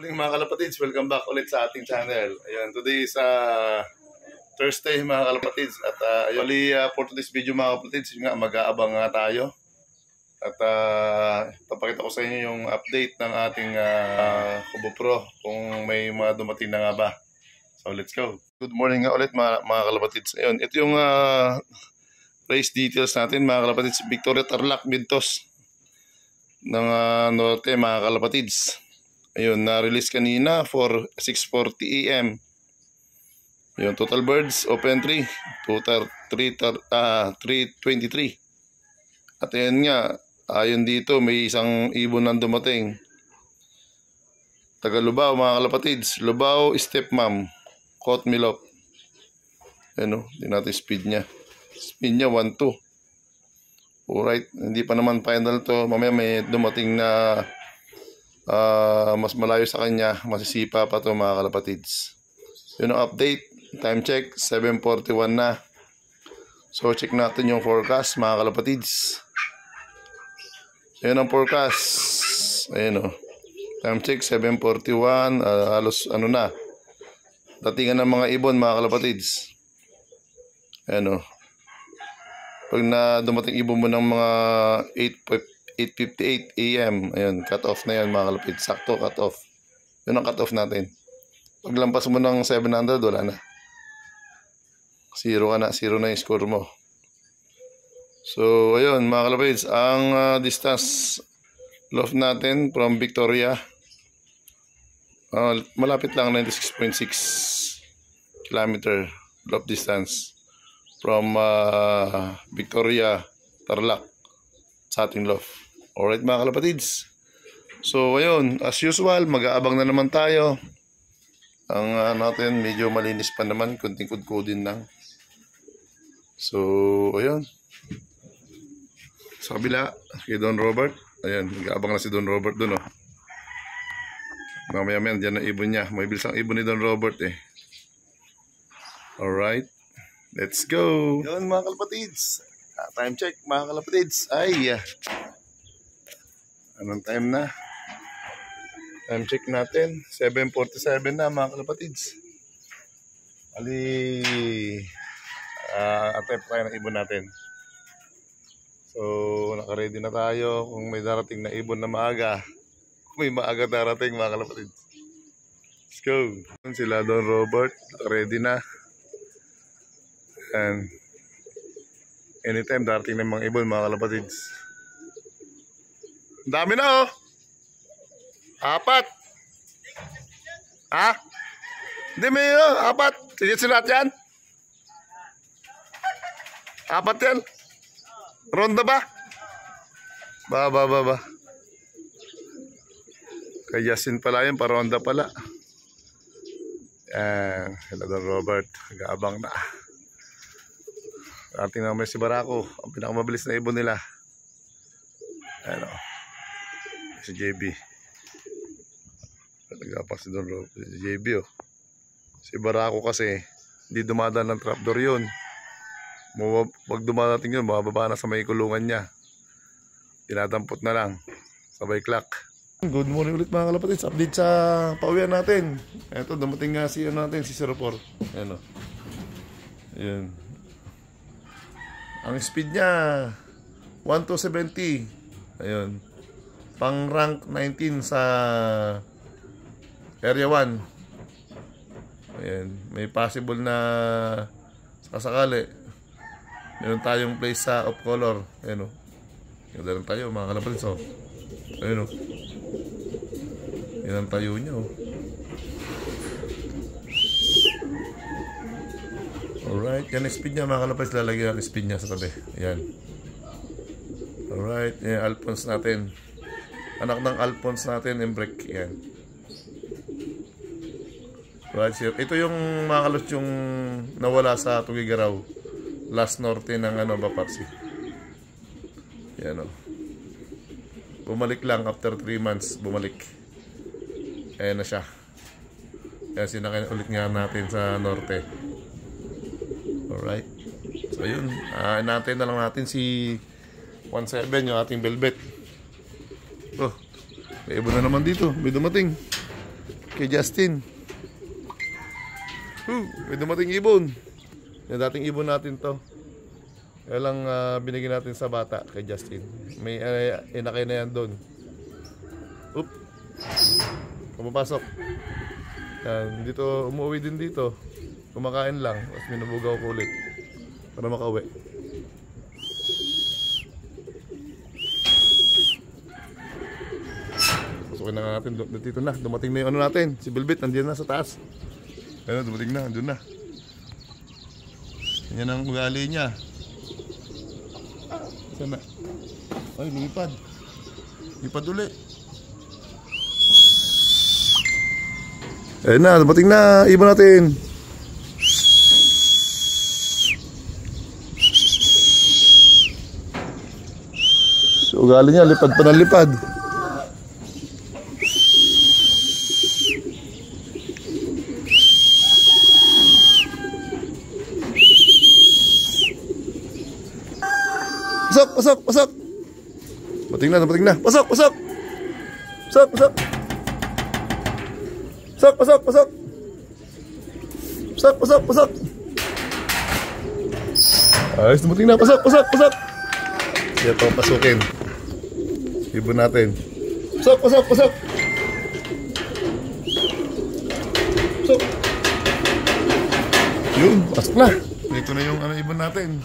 morning mga kalapatids, welcome back ulit sa ating channel. Ayun, today is Thursday mga kalapatids. At for today's video mga kalapatids, mag-aabang nga tayo. At papakita ko sa inyo yung update ng ating Kubo Pro kung may mga dumating na nga ba. So let's go. Good morning nga ulit mga kalapatids. Ayun, ito yung race details natin mga kalapatids. Victoria Tarlac Bintos ng Norte mga kalapatids. Ayun, na-release kanina for 6:40 AM. Ayun, total birds, open 3, total 323. At ayun nga, ayun dito, may isang ibon na dumating. Taga Lubao mga kalapatids. Lubao, Stepmom, Caught Milop. Ayun o, hindi natin speed niya. Speed niya 1-2. Alright, hindi pa naman final to. Mamaya may dumating na mas malayo sa kanya, masisipa pa to mga kalapatids. Yun ang update. Time check 7:41 na. So check natin yung forecast mga kalapatids. Yun ang forecast. Ayun o, time check 7:41. Halos ano na, datingan ng mga ibon mga kalapatids. Ayun o, pag na dumating ibon mo ng mga 8:58 AM, ayun, cut off na yan mga kalapatids. Sakto cut off. Yun ang cut off natin. Pag lampas mo ng 700, wala na. Zero ka na. Zero na yung score mo. So, ayun mga kalapatids. Ang distance loft natin from Victoria, malapit lang, 96.6 kilometer loft distance from Victoria Tarlac sa ating loft. Alright mga kalapatids. So ayun, as usual, mag-aabang na naman tayo. Ang natin, medyo malinis pa naman, kunting kudkudin lang. So ayun, sa kabila kay Don Robert. Ayan, mag-aabang na si Don Robert dun, oh. Mamaya yan, dyan ang ibon niya. May bilis ang ibon ni Don Robert eh. Alright, let's go. Yun mga kalapatids, time check mga kalapatids. Ay, anong time na? Time check natin 7:47 na mga kalapatids. Ali, attempt tayo ng ibon natin. So naka-ready na tayo kung may darating na ibon na maaga. Kung may maaga darating mga kalapatids. Let's go. Sila Don Robert, ready na. And anytime darating ng mga ibon mga kalapatids. Dami na oh. 4. Ha? Hindi may 4. Sige silat yan. 4 yan. Ronda ba? Ba. Kayasin pala yun, paronda pala. Yan. Hello Don Robert. Nag-aabang na. Ating naman si Barako. Ang pinakamabilis na ibon nila. Ano? Si JB. Nagapak si Don Robert. Si JB oh. Si Barako kasi hindi dumadaan ng trapdoor yun. Pag dumadating yun, mababa na sa may kulungan niya. Tinatampot na lang. Sabay clock. Good morning ulit mga kalapatids. Update sa pauwian natin. Eto, dumating nga si natin, si 04. Ayan o. Ayan. Ang speed niya 1-70. Ayun. Pang rank 19 sa area 1. Ayan. May possible na sakasakali. Meron tayong place sa off color. Ayan o. Ganda lang tayo mga kalapatids o. Ayan o. Yan ang tayo niya o. Alright. Yan ang speed niya mga kalapatids. Lalagyan ang speed niya sa tabi. Ayan. Alright. Yan ang Alphonse natin. Anak ng Alphonse natin yung break. Yan. Right, sir. Ito yung mga kalot yung nawala sa Tugigaraw. Last Norte ng Baparsi. Yan o. Bumalik lang after 3 months. Bumalik. Ayan na siya. Kaya sinakain ulit nga natin sa Norte. Alright. So yun. Natin na lang natin si 17 yung ating velvet. Oh, may ibon na naman dito. May dumating. kay Justin. May dumating ibon. Yung dating ibon natin to. Kaya lang binigyan natin sa bata kay Justin. May inakay na yan doon. Oop. Pumapasok. Yan, dito, umuwi din dito. Kumakain lang. Tapos minubugaw ko ulit. Para makauwi. Pasukin na natin. Dito na. Dumating na yung ano natin. Si Bilbit, nandiyan na sa taas. Ayun, dumating na. Andun na. Yan ang ugali niya. Sana. Ay, lumipad. Lumipad ulit. Ayun na, dumating na. Ibon natin. So, ugali niya, lipad pa ng lipad. Pasok, pasok, pasok. Dumating na, dumating na. Pasok, pasok. Pasok, pasok. Pasok, pasok, pasok. Pasok, pasok, pasok. Ayos, dumating na. Pasok, pasok, pasok. Siya pa pasukin. Ibon natin. Pasok, pasok, pasok. Pasok. Yun, pasok na. Ito na yung ibon natin.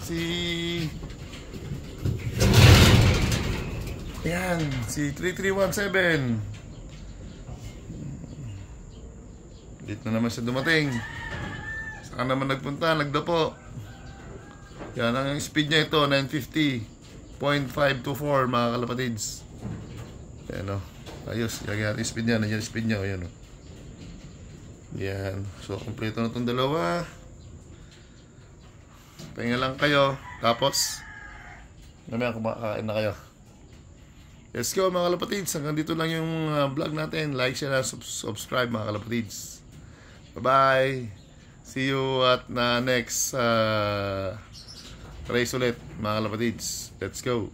Yan, si 3317. Dito na naman siya dumating. Saan naman nagpunta? Nagdapo. Yan, ang speed niya ito, 950.524 mga kalapatids. Yan o. Ayos, yan yung speed niya. Nandiyan yung speed niya. Yan o. Yan. So, kompleto na itong dalawa. Pahinga lang kayo. Tapos, namaya kumakain na kayo. Let's go mga kalapatids. Hanggang dito lang yung vlog natin. Like, share, subscribe mga kalapatids. Bye-bye. See you at next race ulit mga kalapatids. Let's go.